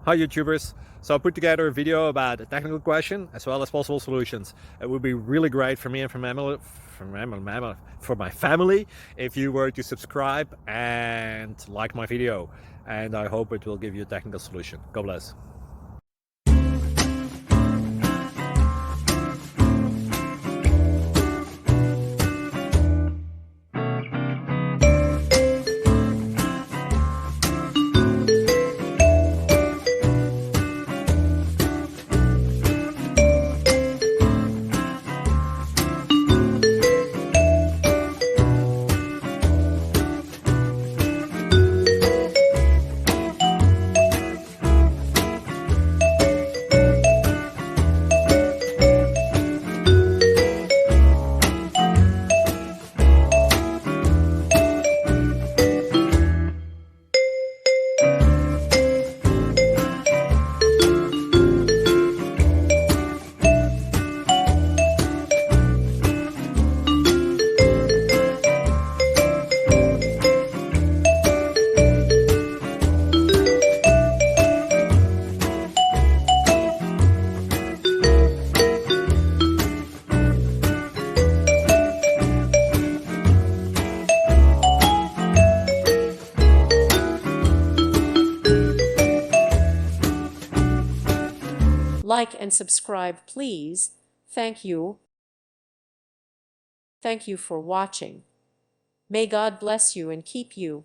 Hi YouTubers. So I put together a video about a technical question as well as possible solutions. It would be really great for me and for my family if you were to subscribe and like my video. And I hope it will give you a technical solution. God bless. Like and subscribe, please. Thank you. Thank you for watching. May God bless you and keep you.